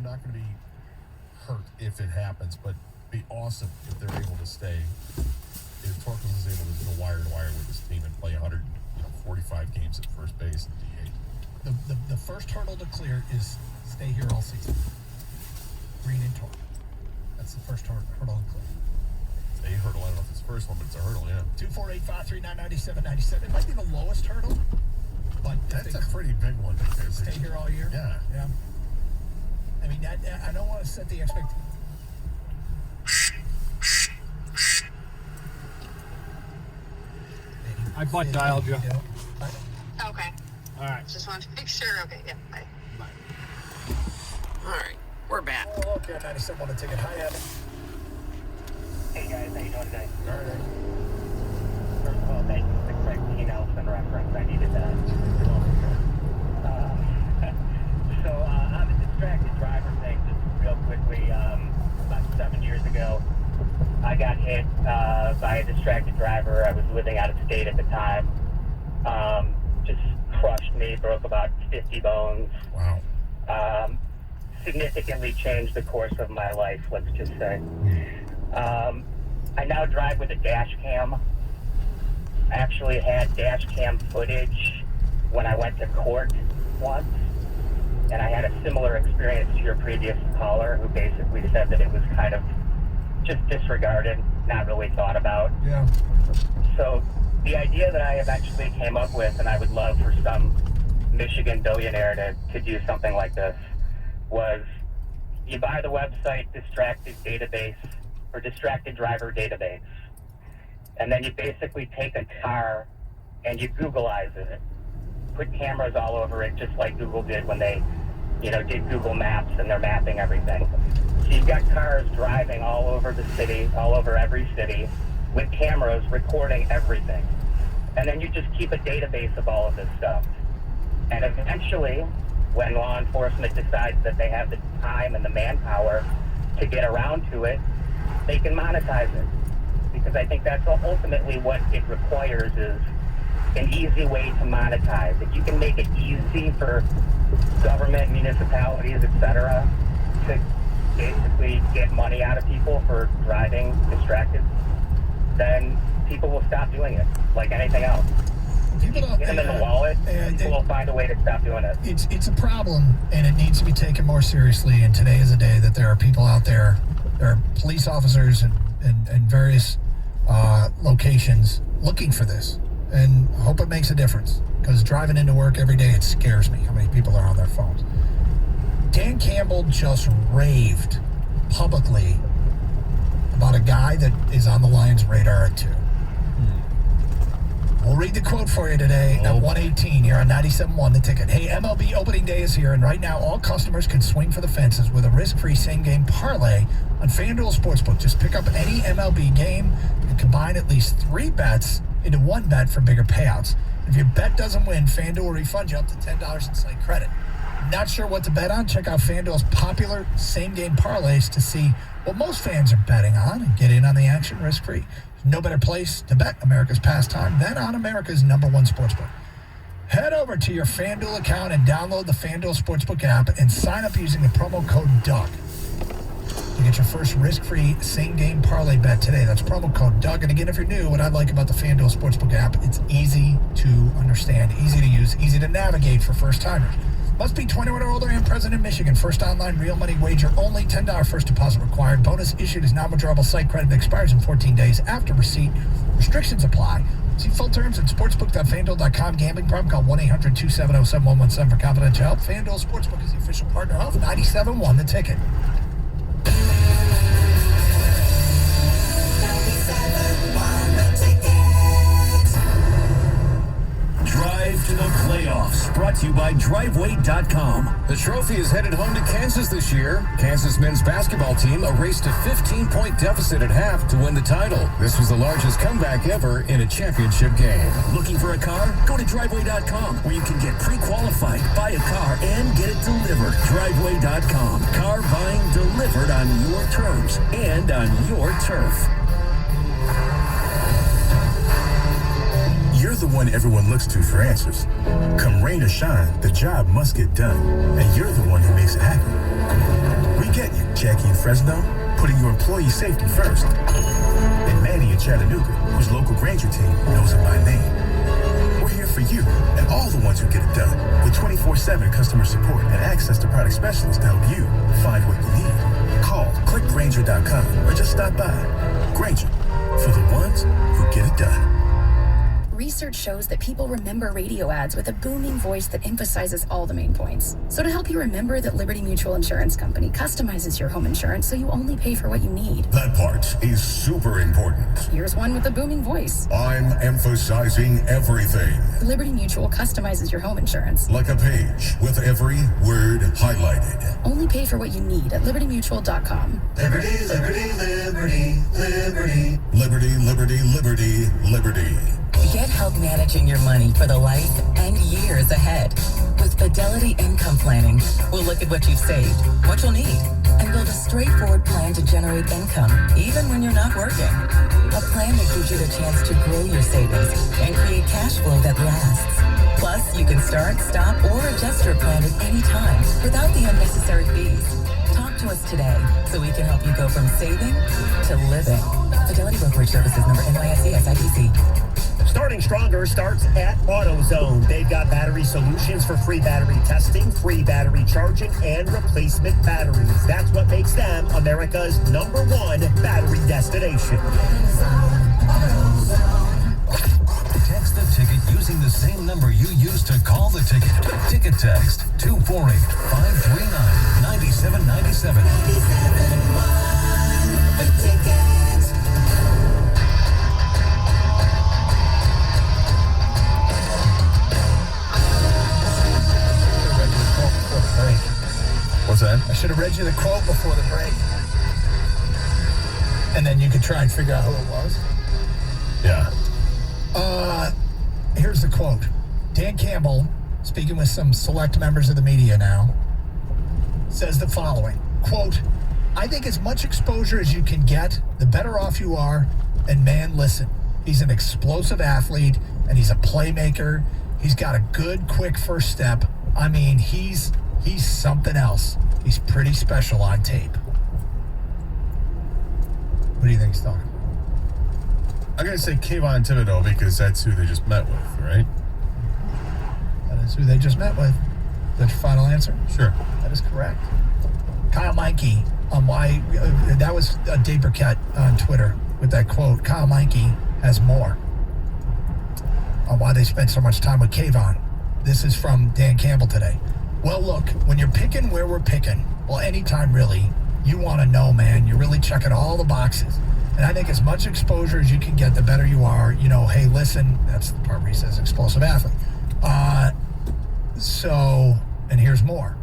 I'm not going to be hurt if it happens, but it'd be awesome if they're able to stay. If Torkelson is able to go wire to wire with his team and play 145 games at first base and DH. The first hurdle to clear is stay here all season. Green and Torque. That's the first hurdle to clear. It's a hurdle. I don't know if it's the first one, but it's a hurdle, yeah. 248-539-9797. It might be the lowest hurdle, but that's a pretty big one. Stay here all year? Yeah. Yeah. I mean, I don't want to set the expectation. I butt dialed you. Okay. All right. Just wanted to make sure. Okay, yeah, bye. Bye. All right, we're back. Oh, okay, 97 want to take it. Hi, Evan. Hey guys, how you doing today? All right. First of all, thank you for the 16 Elson reference. I needed that. On the distracted driver thing, just real quickly, about 7 years ago, I got hit by a distracted driver. I was living out of state at the time. Just crushed me, broke about 50 bones. Wow. Significantly changed the course of my life, let's just say. I now drive with a dash cam. I actually had dash cam footage when I went to court once, and I had a similar experience to your previous caller, who basically said that it was kind of just disregarded, not really thought about. Yeah. So the idea that I eventually came up with, and I would love for some Michigan billionaire to do something like this, was you buy the website Distracted Database or Distracted Driver Database, and then you basically take a car and you Googleize it, put cameras all over it, just like Google did when they, did Google Maps and they're mapping everything. So you've got cars driving all over the city, all over every city, with cameras recording everything. And then you just keep a database of all of this stuff. And eventually, when law enforcement decides that they have the time and the manpower to get around to it, they can monetize it. Because I think that's ultimately what it requires, is an easy way to monetize. If you can make it easy for government, municipalities, etc., to basically get money out of people for driving distracted, then people will stop doing it, like anything else. Get them in the wallet, and people will find a way to stop doing it. It's a problem, and it needs to be taken more seriously. And today is a day that there are people out there, there are police officers and various locations looking for this, and hope it makes a difference. Because driving into work every day, it scares me how many people are on their phones. Dan Campbell just raved publicly about a guy that is on the Lions' radar at 2. We'll read the quote for you today at 1:18 here on 97.1 The Ticket. Hey, MLB opening day is here, and right now all customers can swing for the fences with a risk-free same-game parlay on FanDuel Sportsbook. Just pick up any MLB game and combine at least 3 bets into one bet for bigger payouts. If your bet doesn't win, FanDuel will refund you up to $10 in site credit. Not sure what to bet on? Check out FanDuel's popular same-game parlays to see what most fans are betting on and get in on the action risk-free. No better place to bet America's pastime than on America's #1 sportsbook. Head over to your FanDuel account and download the FanDuel Sportsbook app and sign up using the promo code DOUG to get your first risk-free same-game parlay bet today. That's promo code DOUG. And again, if you're new, what I like about the FanDuel Sportsbook app, it's easy to understand, easy to use, easy to navigate for first-timers. Must be 21 or older and present in Michigan. First online real money wager only. $10 first deposit required. Bonus issued as non-withdrawable site credit that expires in 14 days after receipt. Restrictions apply. See full terms at sportsbook.fanduel.com. Gambling problem? Call 1-800-270-7117 for confidential help. FanDuel Sportsbook is the official partner of 97.1 The Ticket. Drive to the playoffs, brought to you by Driveway.com. The trophy is headed home to Kansas this year. Kansas men's basketball team erased a 15-point deficit at half to win the title. This was the largest comeback ever in a championship game. Looking for a car? Go to Driveway.com, where you can get pre-qualified, buy a car, and get it delivered. Driveway.com. Car buying delivered on your terms and on your turf. You're the one everyone looks to for answers. Come rain or shine, the job must get done, and you're the one who makes it happen. Fresno, putting your employee safety first. And Manny in Chattanooga, whose local Granger team knows it by name. We're here for you and all the ones who get it done with 24/7 customer support and access to product specialists to help you find what you need. Call, click Granger.com or just stop by. Granger, for the ones who get it done. Research shows that people remember radio ads with a booming voice that emphasizes all the main points. So to help you remember that Liberty Mutual Insurance Company customizes your home insurance so you only pay for what you need. That part is super important. Here's one with a booming voice. I'm emphasizing everything. Liberty Mutual customizes your home insurance. Like a page with every word highlighted. Only pay for what you need at libertymutual.com. Liberty, liberty, liberty, liberty. Liberty, liberty, liberty, liberty. Get help managing your money for the life and years ahead. With Fidelity Income Planning, we'll look at what you've saved, what you'll need, and build a straightforward plan to generate income, even when you're not working. A plan that gives you the chance to grow your savings and create cash flow that lasts. Plus, you can start, stop, or adjust your plan at any time without the unnecessary fees. Talk to us today so we can help you go from saving to living. Fidelity Brokerage Services, number NYSE SIPC. Starting Stronger starts at AutoZone. They've got battery solutions for free battery testing, free battery charging, and replacement batteries. That's what makes them America's #1 battery destination. Text the ticket using the same number you used to call the ticket. Ticket text 248-539-9797. What's that? I should have read you the quote before the break. And then you could try and figure out who it was. Yeah. Here's the quote. Dan Campbell, speaking with some select members of the media now, says the following, quote, I think as much exposure as you can get, the better off you are. And man, listen, he's an explosive athlete and he's a playmaker. He's got a good, quick first step. I mean, he's something else. He's pretty special on tape. What do you think he's talking about? I'm going to say Kayvon Thibodeau because that's who they just met with, right? That is who they just met with. Is that your final answer? Sure. That is correct. Kyle Meinke, on why, that was Dave Burkett on Twitter with that quote. Kyle Meinke has more on why they spent so much time with Kayvon. This is from Dan Campbell today. Well, look, when you're picking where we're picking, well, anytime really, you want to know, man, you're really checking all the boxes. And I think as much exposure as you can get, the better you are. You know, hey, listen, that's the part where he says explosive athlete. And here's more.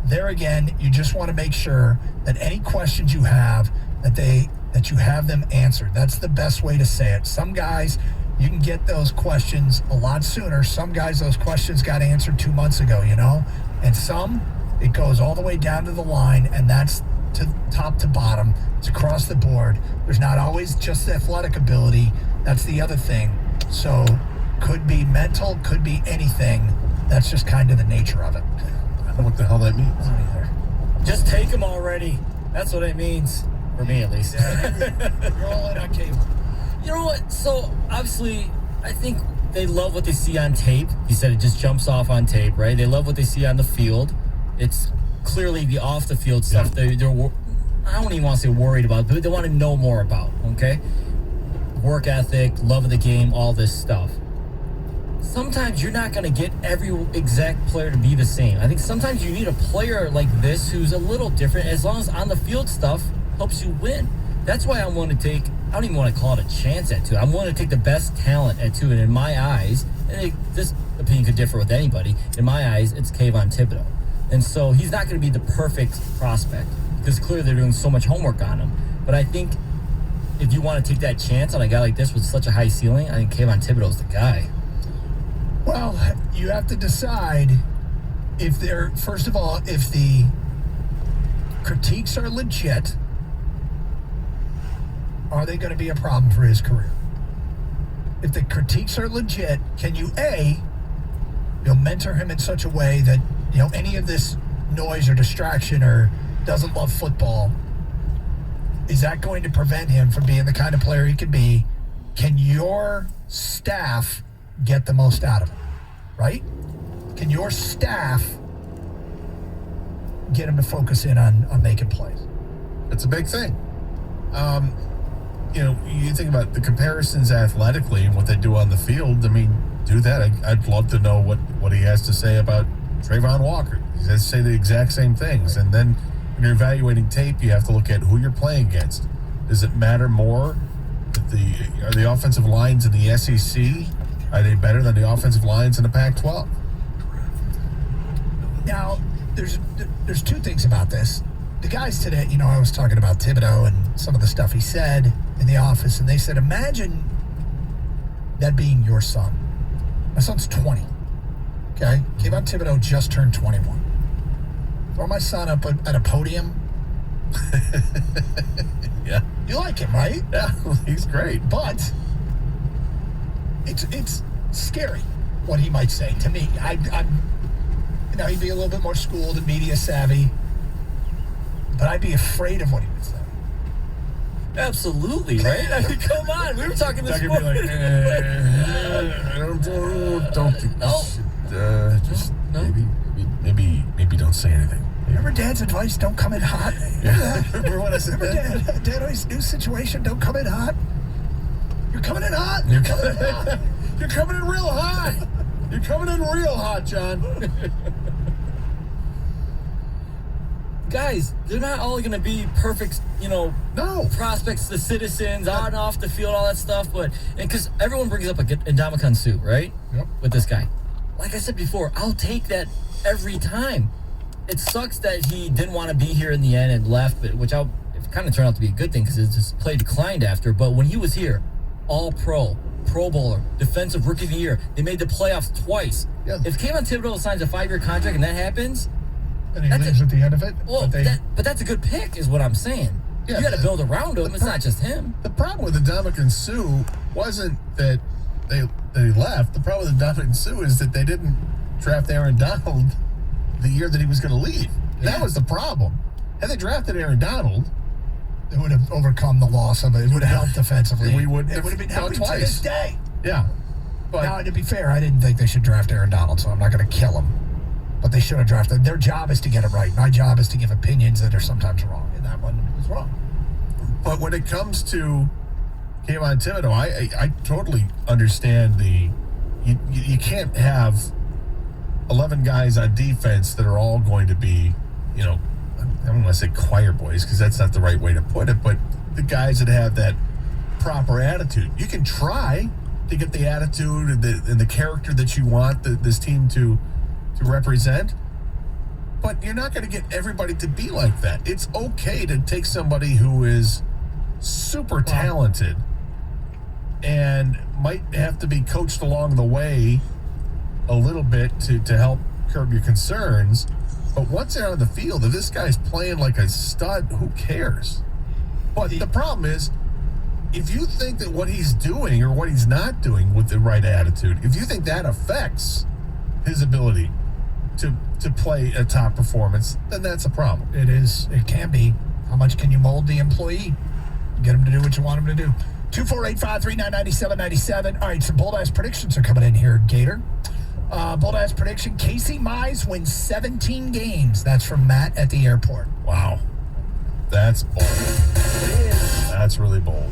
There again, you just want to make sure that any questions you have, that you have them answered. That's the best way to say it. Some guys, you can get those questions a lot sooner. Some guys, those questions got answered 2 months ago, you know? And some, it goes all the way down to the line, and that's to top to bottom. It's across the board. There's not always just athletic ability. That's the other thing. So could be mental, could be anything. That's just kind of the nature of it. I don't know what the hell that means. I don't either. Just take him already. That's what it means. For me, at least. You're all in on cable. You know what? So, obviously, I think they love what they see on tape. He said it just jumps off on tape, right? They love what they see on the field. It's clearly the off-the-field stuff they're I don't even want to say worried about, but they want to know more about, okay? Work ethic, love of the game, all this stuff. Sometimes you're not going to get every exact player to be the same. I think sometimes you need a player like this who's a little different, as long as on-the-field stuff helps you win. That's why I'm willing to take, I don't even want to call it a chance at two. I'm willing to take the best talent at two, and in my eyes, and this opinion could differ with anybody, in my eyes, it's Kayvon Thibodeau. And so he's not going to be the perfect prospect, because clearly they're doing so much homework on him. But I think if you want to take that chance on a guy like this with such a high ceiling, I think Kayvon Thibodeau's the guy. Well, you have to decide if they're, first of all, if the critiques are legit, are they going to be a problem for his career? If the critiques are legit, can you, mentor him in such a way that, any of this noise or distraction or doesn't love football, is that going to prevent him from being the kind of player he could be? Can your staff get the most out of him? Right? Can your staff get him to focus in on making plays? It's a big thing. You think about the comparisons athletically and what they do on the field. I mean, do that. I'd love to know what he has to say about Trayvon Walker. He has to say the exact same things. And then when you're evaluating tape, you have to look at who you're playing against. Does it matter more that are the offensive lines in the SEC, are they better than the offensive lines in the Pac-12? Now, there's two things about this. The guys today, I was talking about Thibodeau and some of the stuff he said in the office, and they said, imagine that being your son. My son's 20, okay? Kayvon Thibodeau just turned 21. Throw my son up at a podium. Yeah. You like him, right? Yeah, he's great. But it's scary what he might say to me. He'd be a little bit more schooled and media savvy, but I'd be afraid of what he would say. Absolutely, right? I mean, come on. We were talking this Not gonna morning. be like, maybe don't say anything. Remember Dad's advice, don't come in hot? Yeah. Remember what I said? Remember Dad always, new situation, don't come in hot. You're coming in hot. You're coming in hot. You're coming in real hot. You're coming in real hot, John. Guys, they're not all going to be perfect, prospects, the citizens, on and off the field, all that stuff. But because everyone brings up Ndamukong Suh, right? Yep. With this guy. Like I said before, I'll take that every time. It sucks that he didn't want to be here in the end and left, but it kind of turned out to be a good thing because his play declined after. But when he was here, All-Pro, Pro Bowler, Defensive Rookie of the Year, they made the playoffs twice. Yeah. If Kayvon Thibodeau signs a 5-year contract and that happens, And he leaves at the end of it. well, but that's a good pick, is what I'm saying. Yeah, you got to build around him. It's not just him. The problem with Ndamukong Suh wasn't that he left. The problem with Ndamukong Suh is that they didn't draft Aaron Donald the year that he was going to leave. Yeah. That was the problem. Had they drafted Aaron Donald, it would have overcome the loss of it. It would have helped defensively. We would it would have been done helping to twice. this day. Yeah. But Now, to be fair, I didn't think they should draft Aaron Donald, so I'm not going to kill him. But they should have drafted. Their job is to get it right. My job is to give opinions that are sometimes wrong, and that one was wrong. But when it comes to Kayvon Thibodeau, I totally understand you can't have 11 guys on defense that are all going to be, I don't want to say choir boys because that's not the right way to put it, but the guys that have that proper attitude. You can try to get the attitude and the character that you want this team to represent, but you're not going to get everybody to be like that. It's okay to take somebody who is super talented and might have to be coached along the way a little bit to help curb your concerns. But once they're on the field, if this guy's playing like a stud, who cares? But the problem is, if you think that what he's doing or what he's not doing with the right attitude, if you think that affects his ability to play a top performance, then that's a problem. It is. It can be. How much can you mold the employee? Get him to do what you want him to do. 248-539-9797. All right, some bold-ass predictions are coming in here, Gator. Bold-ass prediction, Casey Mize wins 17 games. That's from Matt at the airport. Wow. That's bold. That's really bold.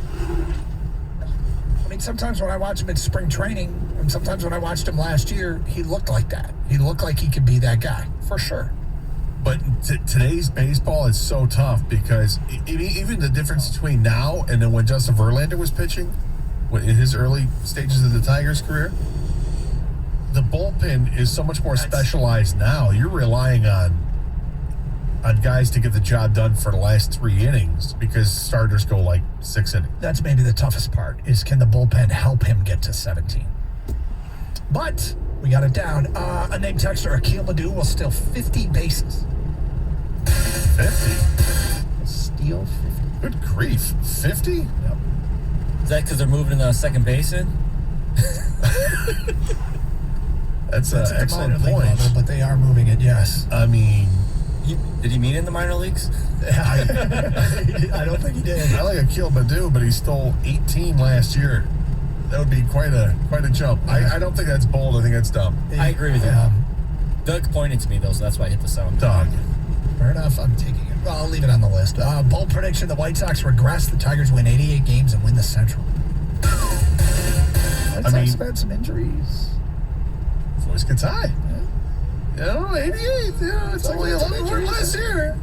I mean, sometimes when I watch him at spring training, and sometimes when I watched him last year, he looked like that. He looked like he could be that guy, for sure. But today's baseball is so tough because even the difference between now and then when Justin Verlander was pitching, in his early stages of the Tigers' career, the bullpen is so much more specialized now. You're relying on guys to get the job done for the last 3 innings because starters go like 6 innings. That's maybe the toughest part, is can the bullpen help him get to 17? But we got it down. A named texter, Akil Madu, will steal 50 bases. 50? Steal 50. Good grief. 50? Yep. Is that because they're moving to second base in? That's an at the excellent minor league point. level, but they are moving it, yes. I mean, Did he mean in the minor leagues? I don't think he did. I like Akil Baddoo, but he stole 18 last year. That would be quite a jump. I don't think that's bold. I think that's dumb. I agree with you. Doug pointed to me, though, so that's why I hit the sound. Doug. Fair enough. I'm taking it. Well, I'll leave it on the list. Bold prediction: the White Sox regress. The Tigers win 88 games and win the Central. White Sox have had some injuries. Voice gets high. Yeah, 88. Yeah, it's only 11 more last year.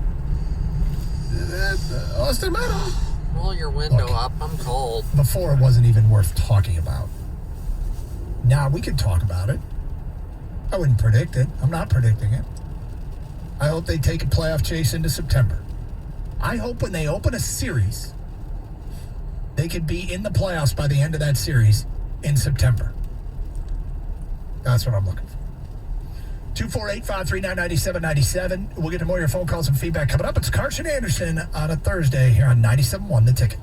Austin Meadows. Roll your window up. I'm cold. Before, it wasn't even worth talking about. Now we could talk about it. I wouldn't predict it. I'm not predicting it. I hope they take a playoff chase into September. I hope when they open a series, they could be in the playoffs by the end of that series in September. That's what I'm looking for. 248-539-9797. We'll get to more of your phone calls and feedback coming up. It's Carson Anderson on a Thursday here on 97.1 The Ticket.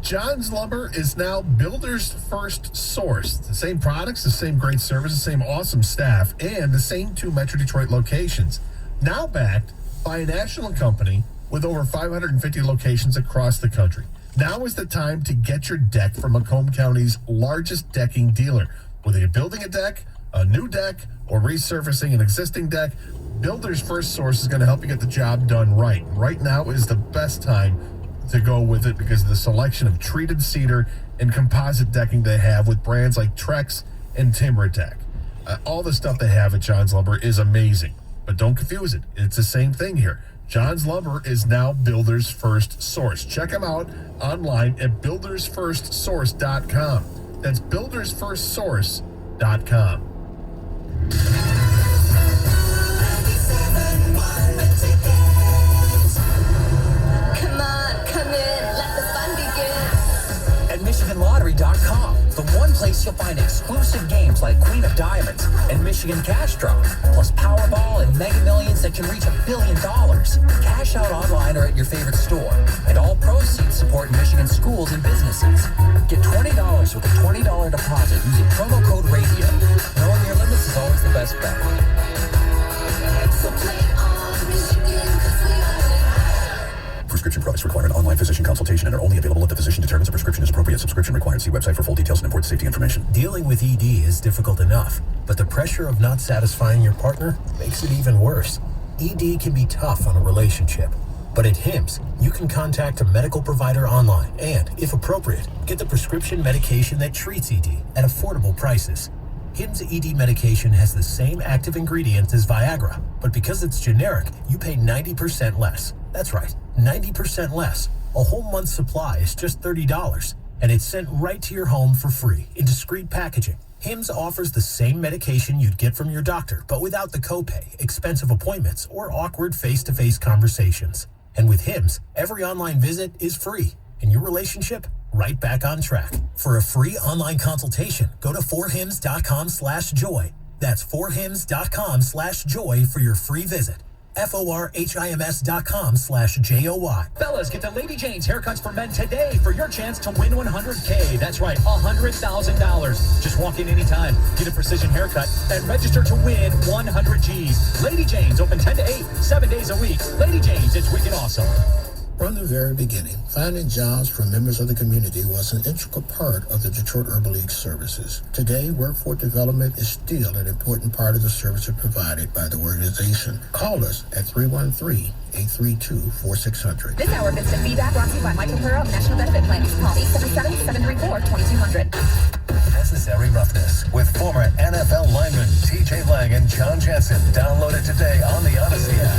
John's Lumber is now Builder's First Source. The same products, the same great service, the same awesome staff, and the same 2 Metro Detroit locations. Now backed by a national company with over 550 locations across the country. Now is the time to get your deck from Macomb County's largest decking dealer. Whether you're building a deck, a new deck, or resurfacing an existing deck, Builder's First Source is going to help you get the job done right. Right now is the best time to go with it because of the selection of treated cedar and composite decking they have with brands like Trex and TimberTech. All the stuff they have at John's Lumber is amazing, but don't confuse it. It's the same thing here. John's Lumber is now Builder's First Source. Check them out online at buildersfirstsource.com. That's buildersfirstsource.com. Come on, come in, let the fun begin. At MichiganLottery.com, the one place you'll find exclusive games like Queen of Diamonds and Michigan Cash Draw, plus Powerball and Mega Millions that can reach $1 billion. Cash out online or at your favorite store, and all proceeds support Michigan schools and businesses. Get $20 with a $20 deposit using promo code RADIO. Knowing your limits is always the best bet. So play on, Michigan, 'cause we are it. Prescription products require an online physician consultation and are only available if the physician determines a prescription is appropriate. Subscription required. See website for full details and important safety information. Dealing with ED is difficult enough, but the pressure of not satisfying your partner makes it even worse. ED can be tough on a relationship, but at HIMSS, you can contact a medical provider online and, if appropriate, get the prescription medication that treats ED at affordable prices. HIMSS ED medication has the same active ingredients as Viagra, but because it's generic, you pay 90% less. That's right, 90% less. A whole month's supply is just $30, and it's sent right to your home for free in discreet packaging. HIMSS offers the same medication you'd get from your doctor, but without the copay, expensive appointments, or awkward face-to-face conversations. And with HIMSS, every online visit is free, and your relationship right back on track. For a free online consultation, go to forhims.com/joy. That's forhims.com/joy for your free visit. forhims.com/joy. Fellas, get to Lady Jane's Haircuts for Men today for your chance to win $100K. That's right, $100,000. Just walk in anytime, get a precision haircut, and register to win 100 G's. Lady Jane's, open 10 to 8, 7 days a week. Lady Jane's, it's wicked awesome. From the very beginning, finding jobs for members of the community was an integral part of the Detroit Urban League services. Today, workforce development is still an important part of the services provided by the organization. Call us at 313-832-4600. This hour of instant feedback brought to you by Michael Pearl of National Benefit Plans. Call 877-734-2200. Necessary Roughness with former NFL lineman TJ Lang and John Jansen. Download it today on the Odyssey app.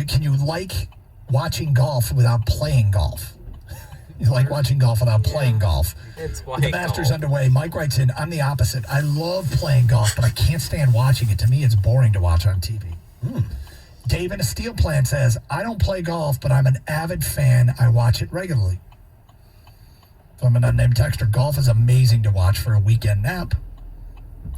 Can you like watching golf without playing golf? You like watching golf without playing golf? It's With the Masters underway, Mike writes in, I'm the opposite. I love playing golf, but I can't stand watching it. To me, it's boring to watch on TV. Dave in a steel plant says, I don't play golf, but I'm an avid fan. I watch it regularly. From an unnamed texter, golf is amazing to watch for a weekend nap.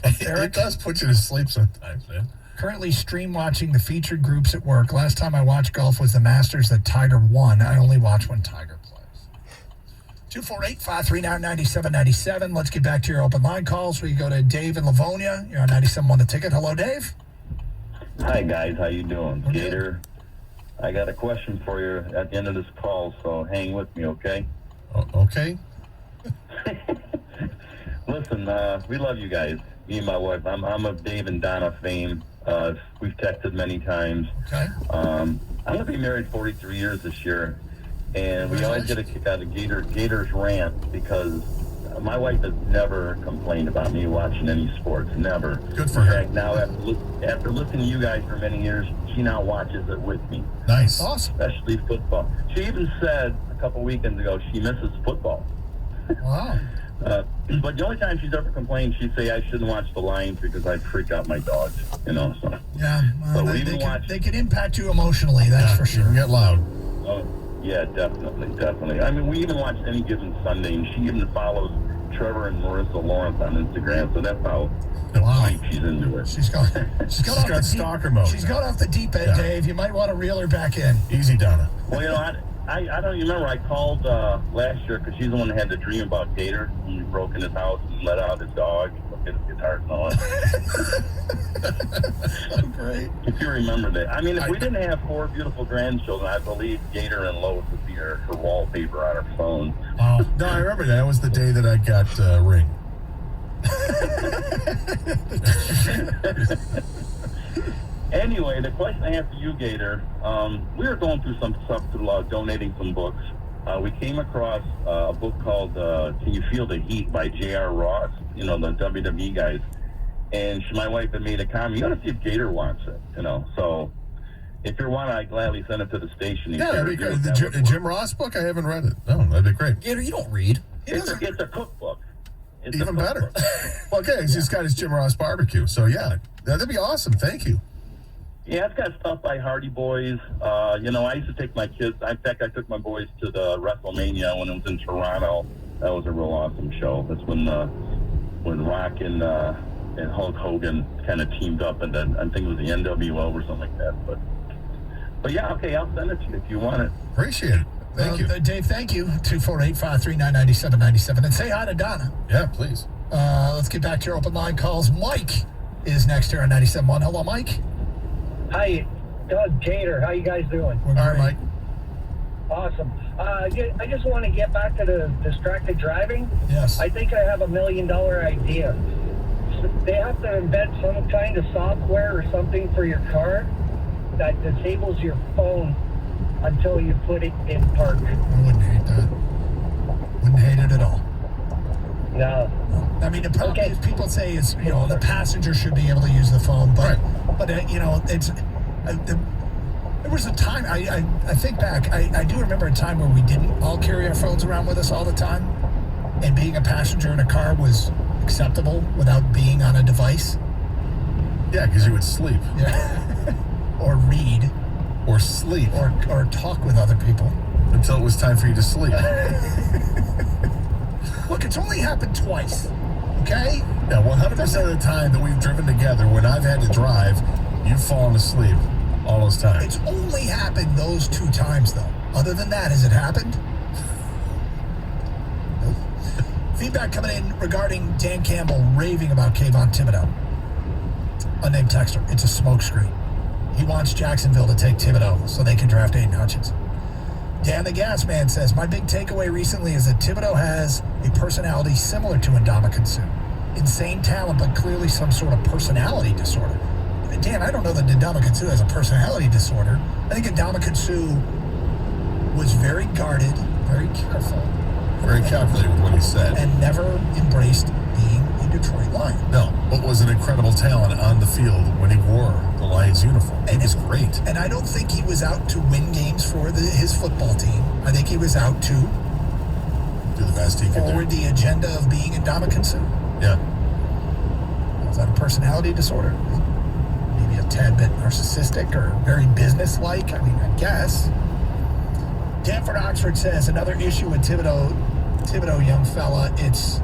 It does put you to sleep sometimes, man. Currently stream watching the featured groups at work. Last time I watched golf was the Masters that Tiger won. I only watch when Tiger plays. 248-539-9797. Let's get back to your open line calls. We go to Dave in Livonia. You're on 97.1 The Ticket. Hello, Dave. Hi, guys. How you doing? Gator, I got a question for you at the end of this call, so hang with me, okay? Okay. Listen, we love you guys. Me and my wife. I'm of Dave and Donna fame. We've texted many times. Okay. I'm going to be married 43 years this year, and we always get a kick out of Gator's rant because my wife has never complained about me watching any sports. Never. Good for her. In fact, now after listening to you guys for many years, she now watches it with me. Nice. Awesome. Especially football. She even said a couple weekends ago she misses football. Wow. But the only time she's ever complained, she'd say I shouldn't watch the Lions because I'd freak out my dogs. You know. So. Yeah. So they can impact you emotionally. That's for sure. You can get loud. Oh, yeah, definitely. I mean, we even watch any given Sunday, and she even follows Trevor and Marissa Lawrence on Instagram, so that's how deep she's into it. She's got stalker mode. She's got off the deep end, Dave. You might want to reel her back in. Easy, Donna. Well, you know, I don't even remember. I called last year because she's the one that had the dream about Gator. He broke in his house and let out his dog, his guitar and all that. Great. If you remember that. I mean, if we didn't have 4 beautiful grandchildren, I believe Gator and Lois would be her wallpaper on her phone. Oh, no, I remember that. That was the day that I got Ring. Anyway, the question I have for you, Gator, we were going through some stuff through donating some books. We came across a book called Can You Feel the Heat by J.R. Ross, you know, the WWE guys. And my wife had made a comment, you got to see if Gator wants it, you know. So if you want, I'd gladly send it to the station. Yeah, that'd be great. The Jim Ross book? I haven't read it. No, that'd be great. Gator, you don't read. It's a cookbook. Even better. Well, okay, he's got his Jim Ross barbecue. So, yeah, that'd be awesome. Thank you. Yeah, it's got stuff by Hardy Boys. You know, I used to take my kids. In fact, I took my boys to the WrestleMania when it was in Toronto. That was a real awesome show. That's when Rock and Hulk Hogan kind of teamed up, and then I think it was the NWO or something like that. But yeah, okay, I'll send it to you if you want it. Appreciate it. Thank you. Dave, thank you. 248-539-9797. And say hi to Donna. Yeah, please. Let's get back to your open line calls. Mike is next here on 97.1. Hello, Mike. Hi, Doug, Gator. How you guys doing? All right, Mike. Awesome. I just want to get back to the distracted driving. Yes. I think I have $1 million idea. They have to invent some kind of software or something for your car that disables your phone until you put it in park. I wouldn't hate that. Wouldn't hate it at all. No. I mean, the problem is people say is, you know, the passenger should be able to use the phone, but you know, it's there was a time, I think back, I do remember a time where we didn't all carry our phones around with us all the time, and being a passenger in a car was acceptable without being on a device. Yeah, because you would sleep. Yeah. Or read. Or sleep. Or talk with other people. Until it was time for you to sleep. Look, it's only happened twice, okay? Yeah, 100% of the time that we've driven together, when I've had to drive, you've fallen asleep all those times. It's only happened those 2 times, though. Other than that, has it happened? Nope. Feedback coming in regarding Dan Campbell raving about Kayvon Thibodeau. Unnamed texter. It's a smokescreen. He wants Jacksonville to take Thibodeau so they can draft Aiden Hutchinson. Dan the Gas Man says, my big takeaway recently is that Thibodeau has a personality similar to Ndamukong Suh. Insane talent, but clearly some sort of personality disorder. Dan, I don't know that Ndamukong Suh has a personality disorder. I think Ndamukong Suh was very guarded, very careful. Very calculated with what he said. And never embraced being a Detroit Lion. No, but was an incredible talent on the field when he wore the Lions uniform. He was great. And I don't think he was out to win games for his football team. I think he was out to do the best he could forward the agenda of being Ndamukong Suh. Yeah. Is that a personality disorder? Maybe a a tad bit narcissistic or very businesslike. I mean, I guess. Danford Oxford says another issue with Thibodeau, young fella, it's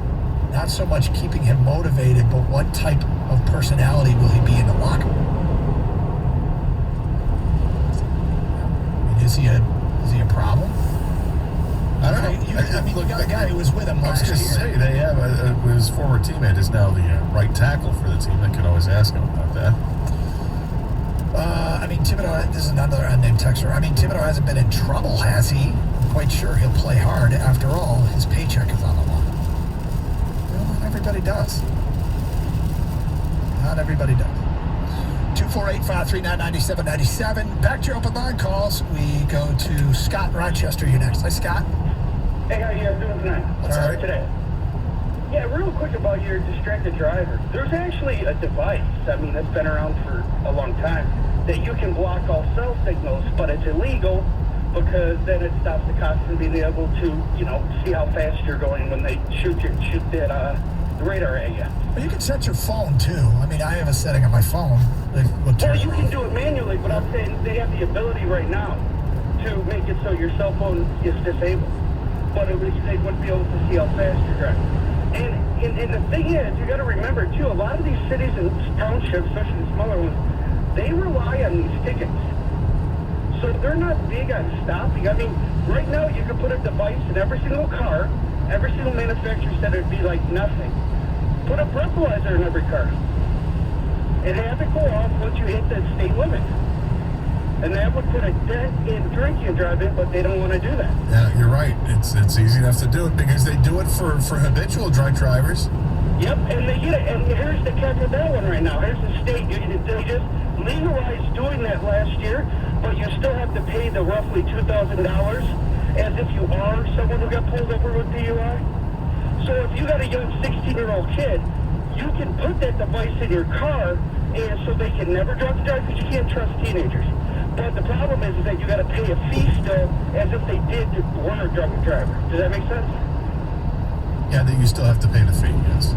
not so much keeping him motivated, but what type of personality will he be in the locker room? I mean, is he a problem? I don't know. I mean, look, the guy who was with him I was last going to year. say, they have his former teammate is now the right tackle for the team. I could always ask him about that. I mean, Thibodeau, this is another unnamed texter. I mean, Thibodeau hasn't been in trouble, has he? I'm quite sure he'll play hard. After all, his paycheck is on the line. Well, not everybody does. Not everybody does. 248-539-9797. Back to your open line calls. We go to Scott in Rochester. You next. Hi, Scott. Hey, how you guys doing tonight? What's up today? Yeah, real quick about your distracted driver. There's actually a device, I mean, that's been around for a long time, that you can block all cell signals, but it's illegal because then it stops the cops from being able to, see how fast you're going when they shoot that radar at you. Well, you can set your phone, too. I mean, I have a setting on my phone. Well, you can do it manually, but I'm saying they have the ability right now to make it so your cell phone is disabled. But they wouldn't be able to see how fast you're driving. And the thing is, you got to remember, too, a lot of these cities and townships, especially the smaller ones, they rely on these tickets. So they're not big on stopping. I mean, right now you can put a device in every single car. Every single manufacturer said it'd be like nothing. Put a breathalyzer in every car. And have it go off once you hit the state limit. And that would put a dent in drinking and driving, but they don't want to do that. Yeah, you're right. It's easy enough to do it because they do it for habitual drunk drivers. Yep, and they get it. And here's the catch with that one right now. Here's the state. They just legalized doing that last year, but you still have to pay the roughly $2,000 as if you are someone who got pulled over with DUI. So if you got a young 16-year-old kid, you can put that device in your car, and so they can never drunk drive because you can't trust teenagers. But the problem is that you got to pay a fee still as if they did were a drunk driver. Does that make sense? Yeah, that you still have to pay the fee, yes.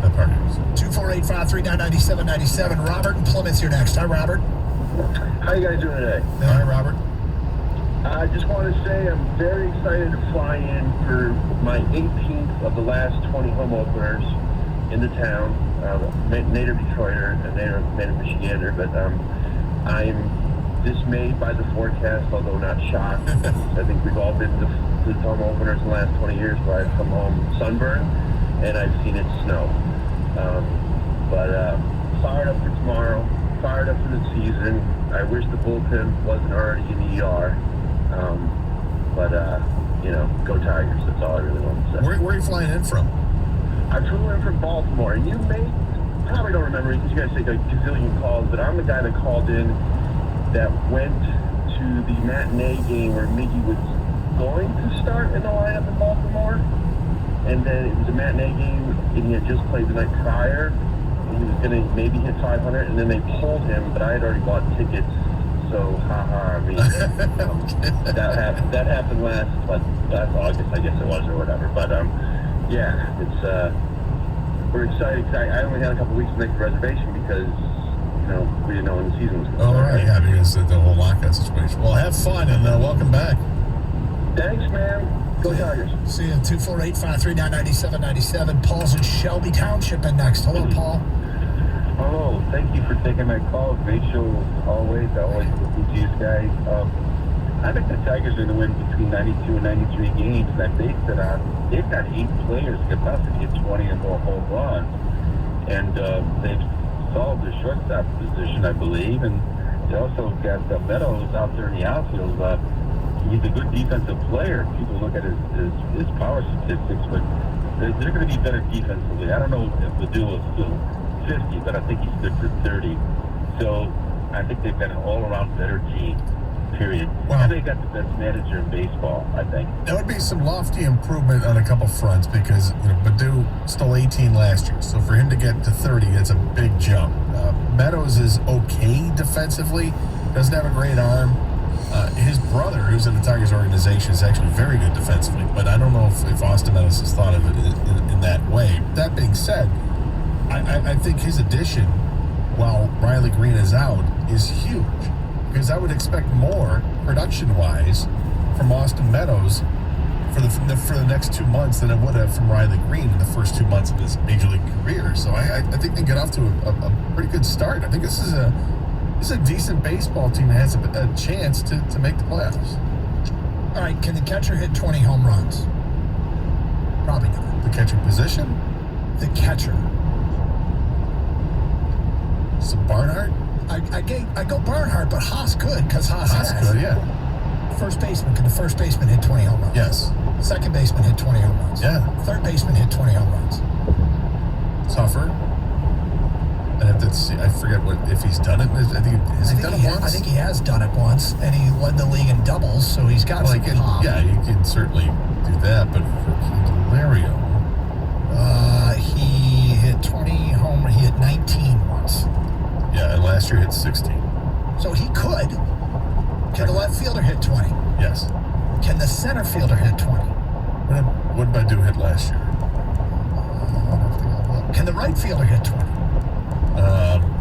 That part is. 248-539-9797. Robert in Plymouth, you're next. Hi, Robert. How you guys doing today? Hi, Robert. I just want to say I'm very excited to fly in for my 18th of the last 20 home openers in the town. Native Detroiter, a native Michigander, but I'm dismayed by the forecast, although not shocked. I think we've all been to home openers in the last 20 years where I've come home sunburned and I've seen it snow. But fired up for tomorrow, fired up for the season. I wish the bullpen wasn't already in the ER. Go Tigers. That's all I really want to say. Where are you flying in from? I flew in from Baltimore, and you probably don't remember it because you guys take a gazillion calls, but I'm the guy that called in that went to the matinee game where Miggy was going to start in the lineup in Baltimore, and then it was a matinee game, and he had just played the night prior, and he was going to maybe hit 500, and then they pulled him, but I had already bought tickets, so I mean, that happened last August, I guess it was, or whatever, but it's we're excited because I only had a couple weeks to make the reservation because we didn't know when the season was going to start. All right, yeah, because the whole lockout situation. Well, have fun and welcome back. Thanks, man. Go Tigers. See you at 248-539-9797. Paul's in Shelby Township and next. Hello, Paul. Hello. Thank you for taking my call. Great show always. I always listen to you guys. I think the Tigers are going to win between 92 and 93 games that they sit on. They've got 8 players capacity at 20 and more home runs. And they've solved the shortstop position, I believe. And they also got Meadows out there in the outfield. He's a good defensive player. People look at his power statistics, but they're going to be better defensively. I don't know if the duel is still 50, but I think he's good for 30. So I think they've got an all-around better team, period. Well, and they got the best manager in baseball, I think. That would be some lofty improvement on a couple fronts because Baddoo stole 18 last year. So for him to get to 30, that's a big jump. Meadows is okay defensively, doesn't have a great arm. His brother, who's in the Tigers organization, is actually very good defensively, but I don't know if Austin Meadows has thought of it in that way. That being said, I think his addition while Riley Green is out is huge, because I would expect more production-wise from Austin Meadows for the next 2 months than I would have from Riley Green in the first 2 months of his major league career. So I think they get off to a pretty good start. I think this is a decent baseball team that has a chance to make the playoffs. All right, can the catcher hit 20 home runs? Probably not. The catcher position? The catcher. So Barnhart? I go Barnhart, but Haas could, because Haas has. Could, yeah. First baseman. Can the first baseman hit 20 home runs? Yes. Second baseman hit 20 home runs. Yeah. Third baseman hit 20 home runs. Tougher. I forget if he's done it. Has he done it once? I think he has done it once, and he led the league in doubles, so he's got some pop. Yeah, you can certainly do that, but for Candelario... he hit 20 home runs. He hit 19 once. Yeah, and last year hit 16. So he could. Can the left fielder hit 20? Yes. Can the center fielder hit 20? What did Badu hit last year? Can the right fielder hit 20?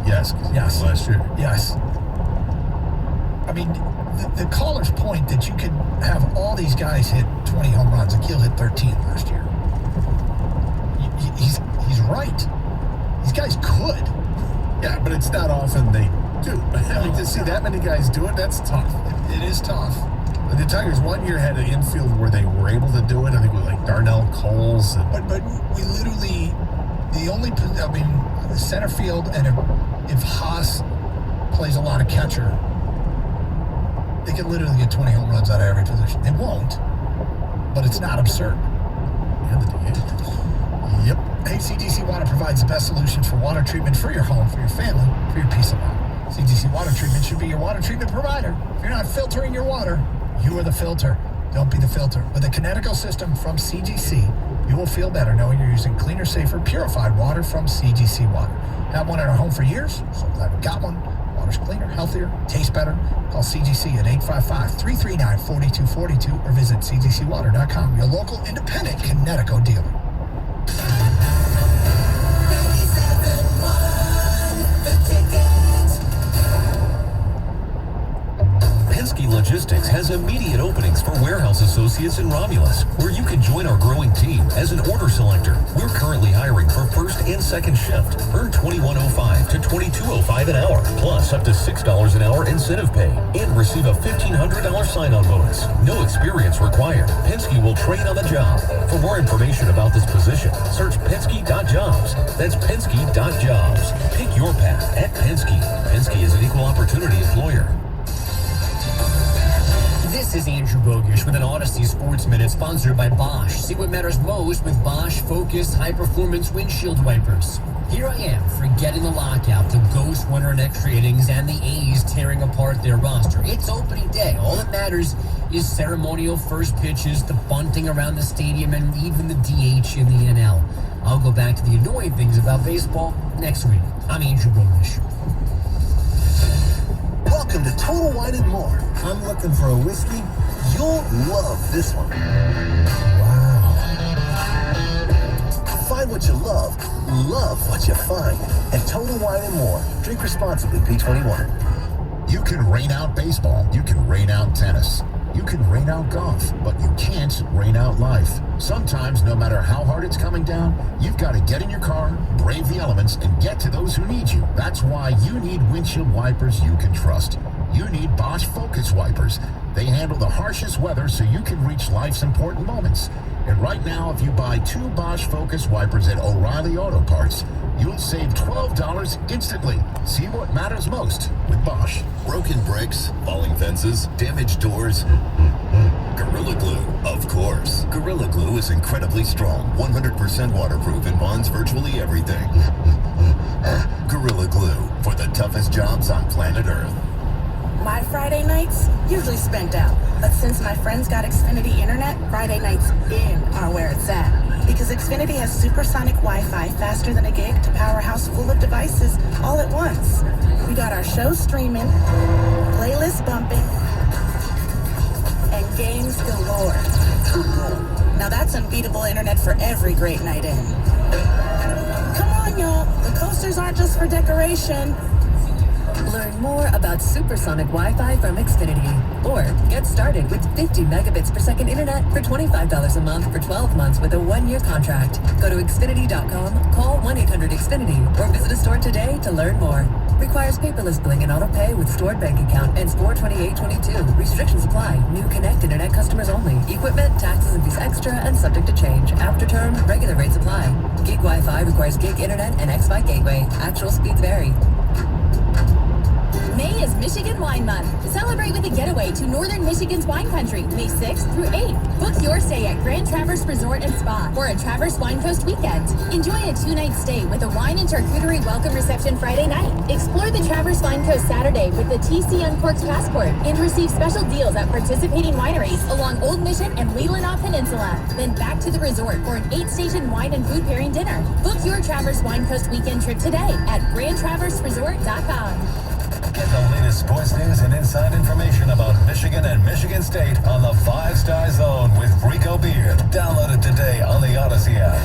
Yes. Yes. Last year. Yes. I mean, the caller's point that you could have all these guys hit 20 home runs, and Keel hit 13 last year. He's right. These guys could. Yeah, but it's not often they do. I mean, to see that many guys do it, that's tough. It is tough. The Tigers 1 year had an infield where they were able to do it. I think with like Darnell Coles. But we literally, the center field, and if Haas plays a lot of catcher, they can literally get 20 home runs out of every position. They won't, but it's not absurd. Yeah, the DH. Yep. Hey, CGC Water provides the best solutions for water treatment for your home, for your family, for your peace of mind. CGC Water Treatment should be your water treatment provider. If you're not filtering your water, you are the filter. Don't be the filter. With a Kinetico system from CGC, you will feel better knowing you're using cleaner, safer, purified water from CGC Water. Have one at our home for years, so glad we got one. Water's cleaner, healthier, tastes better. Call CGC at 855-339-4242 or visit cgcwater.com, your local independent Kinetico dealer. Penske Logistics has immediate openings for warehouse associates in Romulus, where you can join our growing team as an order selector. We're currently hiring for first and second shift. Earn $21.05 to $22.05 an hour, plus up to $6 an hour incentive pay, and receive a $1,500 sign-on bonus. No experience required. Penske will train on the job. For more information about this position, search Penske.jobs. That's Penske.jobs. Pick your path at Penske. Penske is an equal opportunity employer. This is Andrew Bogish with an Odyssey Sports Minute sponsored by Bosch. See what matters most with Bosch Focus High-Performance Windshield Wipers. Here I am, forgetting the lockout, the Ghost winter in extra innings, and the A's tearing apart their roster. It's opening day. All that matters is ceremonial first pitches, the bunting around the stadium, and even the DH in the NL. I'll go back to the annoying things about baseball next week. I'm Andrew Bogish. Welcome to Total Wine and More. I'm looking for a whiskey. You'll love this one. Wow. Find what you love what you find. At Total Wine and More. Drink responsibly, P21. You can rain out baseball. You can rain out tennis. You can rain out golf, but you can't rain out life. Sometimes, no matter how hard it's coming down, you've got to get in your car, brave the elements, and get to those who need you. That's why you need windshield wipers you can trust. You need Bosch Focus Wipers. They handle the harshest weather so you can reach life's important moments. And right now, if you buy 2 Bosch Focus Wipers at O'Reilly Auto Parts, you'll save $12 instantly. See what matters most with Bosch. Broken bricks, falling fences, damaged doors. Gorilla Glue, of course. Gorilla Glue is incredibly strong, 100% waterproof, and bonds virtually everything. Gorilla Glue, for the toughest jobs on planet Earth. My Friday nights usually spent out, but since my friends got Xfinity Internet, Friday nights in are where it's at. Because Xfinity has supersonic Wi-Fi faster than a gig to power a house full of devices all at once. We got our shows streaming, playlists bumping, and games galore. Now that's unbeatable internet for every great night in. Come on, y'all. The coasters aren't just for decoration. Learn more about supersonic Wi-Fi from Xfinity, or get started with 50 megabits per second internet for $25 a month for 12 months with a 1-year contract. Go to Xfinity.com, call 1-800-XFINITY, or visit a store today to learn more. Requires paperless billing and auto pay with stored bank account. Ends 4/28/22. Restrictions apply. New Connect internet customers only. Equipment, taxes and fees extra and subject to change. After term, regular rates apply. Gig Wi-Fi requires gig internet and xFi gateway. Actual speeds vary. May is Michigan Wine Month. Celebrate with a getaway to northern Michigan's wine country, May 6th through 8th. Book your stay at Grand Traverse Resort and Spa for a Traverse Wine Coast weekend. Enjoy a 2-night stay with a wine and charcuterie welcome reception Friday night. Explore the Traverse Wine Coast Saturday with the TC Uncorked Passport and receive special deals at participating wineries along Old Mission and Leelanau Peninsula. Then back to the resort for an 8-station wine and food pairing dinner. Book your Traverse Wine Coast weekend trip today at GrandTraverseResort.com. Get the latest sports news and inside information about Michigan and Michigan State on the 5-Star Zone with Rico Beard. Download it today on the Odyssey app.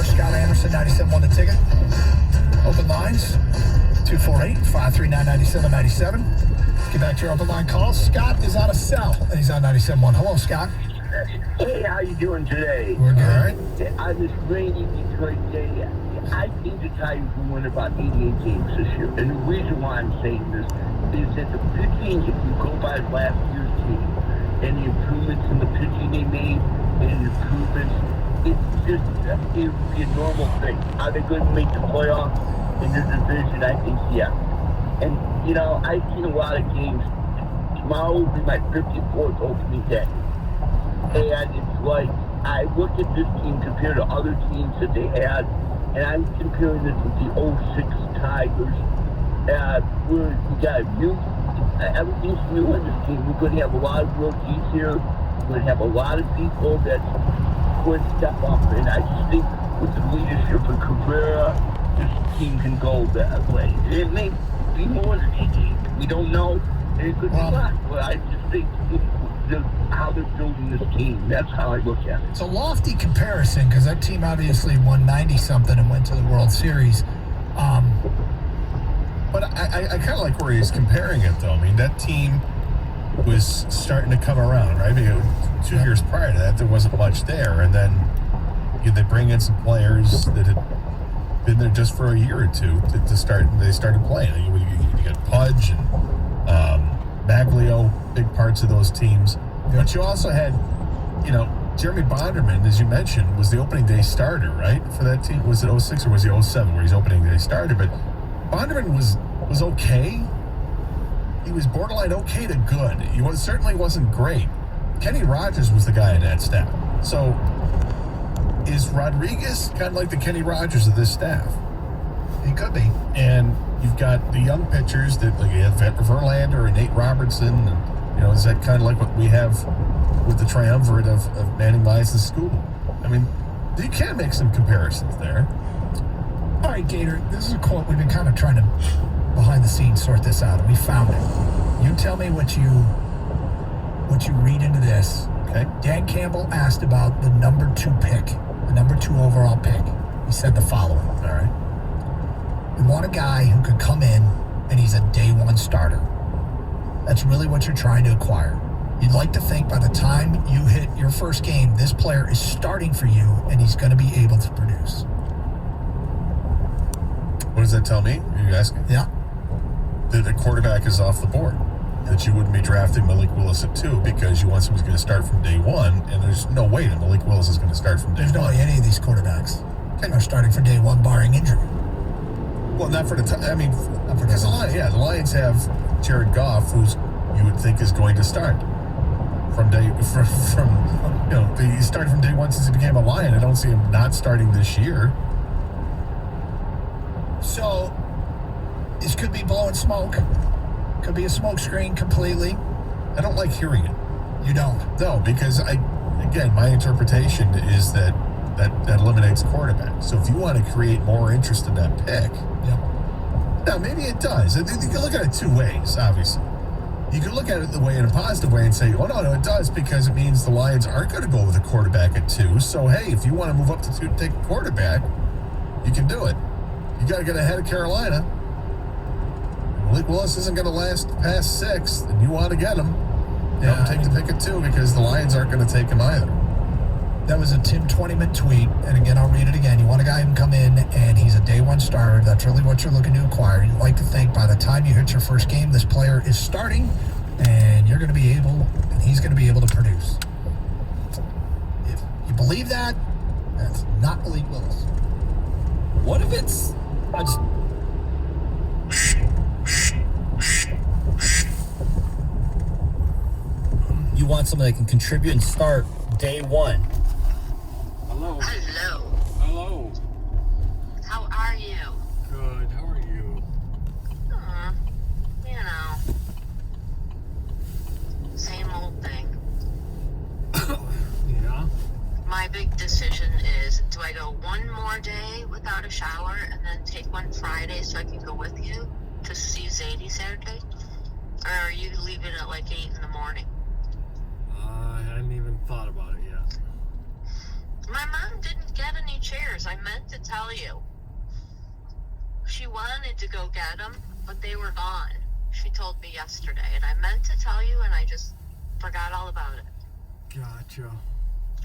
Scott Anderson, 97.1 The Ticket. Open lines, 248-539-9797. Get back to your open line calls. Scott is on a cell, and he's on 97.1. Hello, Scott. Hey, how you doing today? We're good. All right. On this rainy Detroit day, I think the Tigers will win about 88 games this year. And the reason why I'm saying this is that the pitching, if you go by last year's team, and the improvements in the pitching they made, and the improvements, it would be a normal thing. Are they going to make the playoffs in the division? I think yes. And, you know, I've seen a lot of games. Tomorrow will be my 54th opening day. And it's like, I look at this team compared to other teams that they had, and I'm comparing this with the 06 Tigers, where we got new, everything's new in this team. We're going to have a lot of rookies here. We're going to have a lot of people that would step up, and I just think with the leadership of Cabrera, this team can go that way. It may be more than 88. We don't know. It could be less, but I just think how they're building this team. That's how I look at it. It's a lofty comparison because that team obviously won 90-something and went to the World Series. But I kind of like where he's comparing it, though. I mean, that team was starting to come around, right? Because 2 years prior to that, there wasn't much there. And then they bring in some players that had been there just for a year or two to start. They started playing. You got Pudge and Maglio, big parts of those teams. But you also had, Jeremy Bonderman, as you mentioned, was the opening day starter, right, for that team? Was it 06 or was he 07 where he's opening day starter? But Bonderman was okay. He was borderline okay to good. He certainly wasn't great. Kenny Rogers was the guy in that staff. So is Rodriguez kind of like the Kenny Rogers of this staff? He could be. And you've got the young pitchers that like you have Verlander and Nate Robertson. And, is that kind of like what we have with the triumvirate of Manning, Mize, and Skubal? I mean, you can make some comparisons there. All right, Gator, this is a quote. We've been kind of trying to, behind the scenes, sort this out, and we found it. You tell me what you read into this. Okay. Dan Campbell asked about the number 2 pick, the number 2 overall pick. He said the following. All right. We want a guy who could come in and he's a day 1 starter. That's really what you're trying to acquire. You'd like to think by the time you hit your first game, this player is starting for you and he's going to be able to produce. What does that tell me? Are you asking? Yeah. That the quarterback is off the board. That you wouldn't be drafting Malik Willis at 2 because you want someone who's going to start from day 1, and there's no way that Malik Willis is going to start from day 1. There's no way any of these quarterbacks are starting for day 1 barring injury. Well, not for the time. I mean, because the Lions have Jared Goff, who's you would think is going to start from he started from day 1 since he became a Lion. I don't see him not starting this year. So this could be blowing smoke. Could be a smoke screen completely. I don't like hearing it. You don't? No, because my interpretation is that eliminates quarterback. So if you want to create more interest in that pick, now maybe it does. You can look at it 2 ways, obviously. You can look at it the way in a positive way and say, oh, no, it does, because it means the Lions aren't going to go with a quarterback at 2. So, hey, if you want to move up to 2 to take a quarterback, you can do it. You got to get ahead of Carolina. Malik Willis isn't going to last past 6, and you want to get him. Don't take the pick at 2 because the Lions aren't going to take him either. That was a Tim Twentyman tweet, and again, I'll read it again. You want a guy who can come in, and he's a day one starter. That's really what you're looking to acquire. You'd like to think by the time you hit your first game, this player is starting, and you're going to be able, and he's going to be able to produce. If you believe that, that's not Malik Willis. What if it's... You want someone that can contribute and start day one. Hello. Hello. Hello. How are you? Good. How are you? You know. Same old thing. Yeah? My big decision is, do I go one more day without a shower and then take one Friday so I can go with you to see Zadie Saturday? Or are you leaving at like 8 in the morning? I hadn't even thought about it yet. My mom didn't get any chairs. I meant to tell you. She wanted to go get them, but they were gone. She told me yesterday, and I meant to tell you, and I just forgot all about it. Gotcha.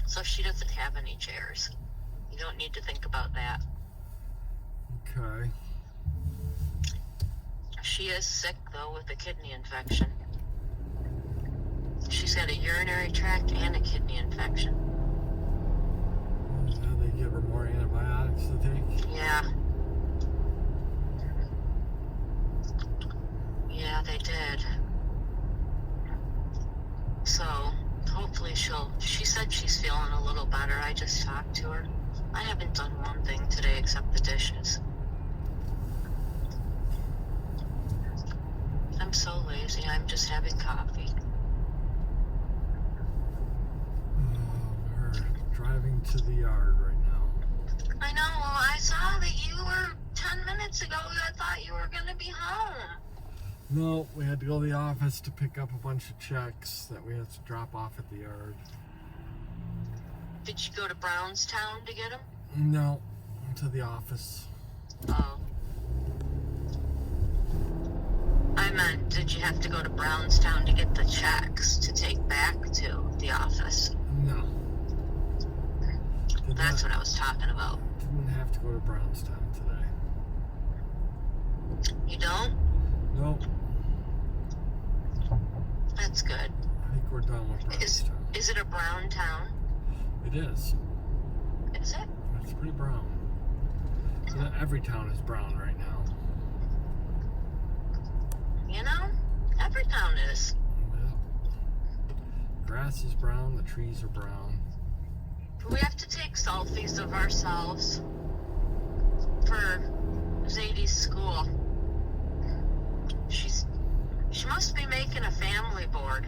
So she doesn't have any chairs. You don't need to think about that. Okay. She is sick, though, with a kidney infection. She's got a urinary tract and a kidney infection. Yeah, they give her more antibiotics to take? Yeah. Yeah, they did. So, hopefully she said she's feeling a little better. I just talked to her. I haven't done one thing today except the dishes. I'm so lazy. I'm just having coffee. We're driving to the yard right now. I know. Well, I saw that you were 10 minutes ago. I thought you were going to be home. No, we had to go to the office to pick up a bunch of checks that we had to drop off at the yard. Did you go to Brownstown to get them? No, to the office. Oh. I meant, did you have to go to Brownstown to get the checks to take back to the office? No. That's what I was talking about. Didn't have to go to Brownstown today. You don't? Nope. That's good. I think we're done with Brownstown. Is it a brown town? It is. Is it? It's pretty brown. Every town is brown right now. You know, every town is. Yeah. Grass is brown, the trees are brown. We have to take selfies of ourselves for Zadie's school. She must be making a family board.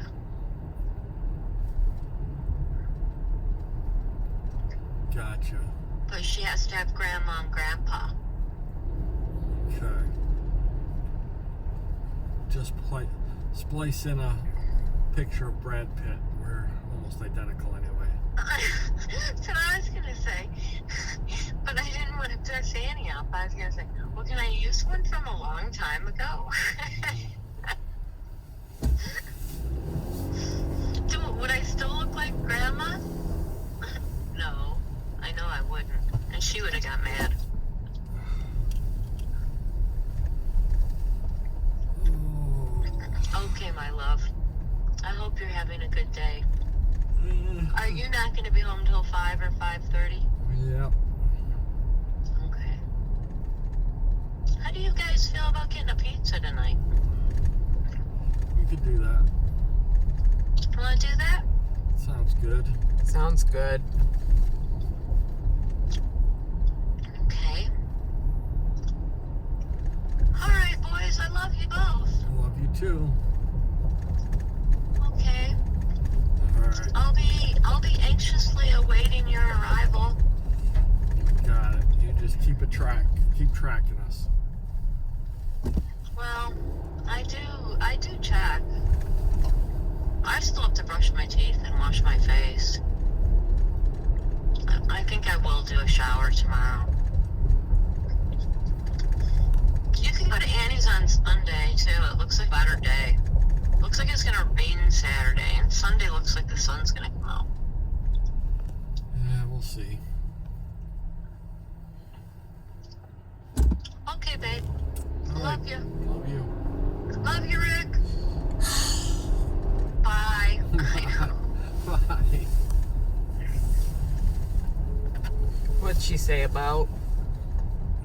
Gotcha. But she has to have grandma and grandpa. Okay. Just splice in a picture of Brad Pitt. We're almost identical anyway. That's what I was gonna say. But I didn't want to dress Annie up. I was gonna say, well, can I use one from a long time ago? Would I still look like Grandma? No, I know I wouldn't. And she would have got mad. Okay, my love. I hope you're having a good day. Are you not going to be home till 5 or 5:30? Yep. Okay. How do you guys feel about getting a pizza tonight? We could do that. Want to do that? Sounds good. Sounds good. Okay. Alright, boys, I love you both. Love you too. Okay. Alright. I'll be anxiously awaiting your arrival. Got it. You just keep tracking us. Well, I do check. I still have to brush my teeth and wash my face. I think I will do a shower tomorrow. You can go to Annie's on Sunday, too. It looks like a better day. Looks like it's going to rain Saturday, and Sunday looks like the sun's going to come out. Yeah, we'll see. Okay, babe. Love you. Love you. Love you, Rick. Bye. Bye. What'd she say about?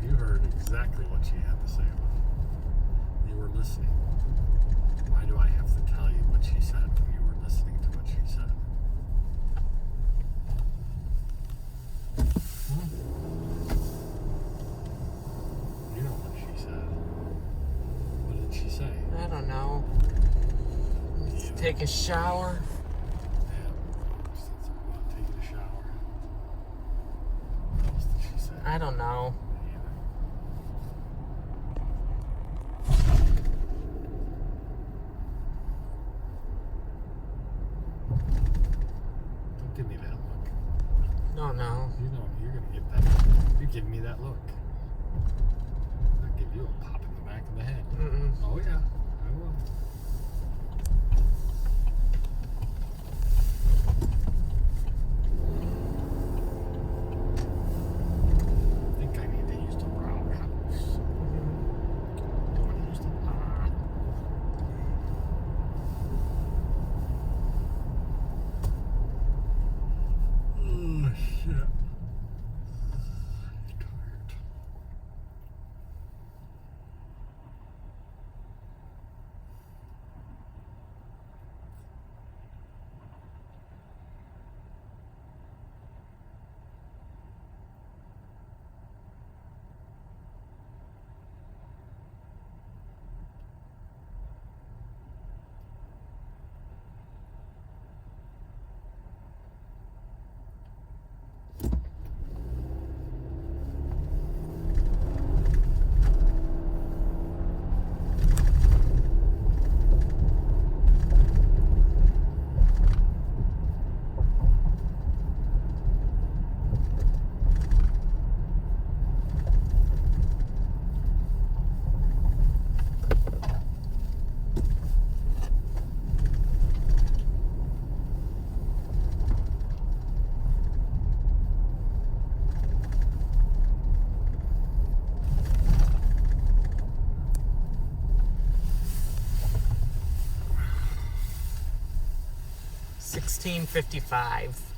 You heard exactly what she had to say about it. You were listening. Why do I have to tell you what she said when you were listening to what she said? You know what she said. What did she say? I don't know. Let's take a shower. Taking a shower. What else did she say? I don't know. Don't give me that look. No. You know you're gonna get that. You give me that look. I'll give you a pop in the back of the head. Oh yeah, I will. I think I need to use the roundhouse. Don't want to use the Oh shit. Tired. $16.55.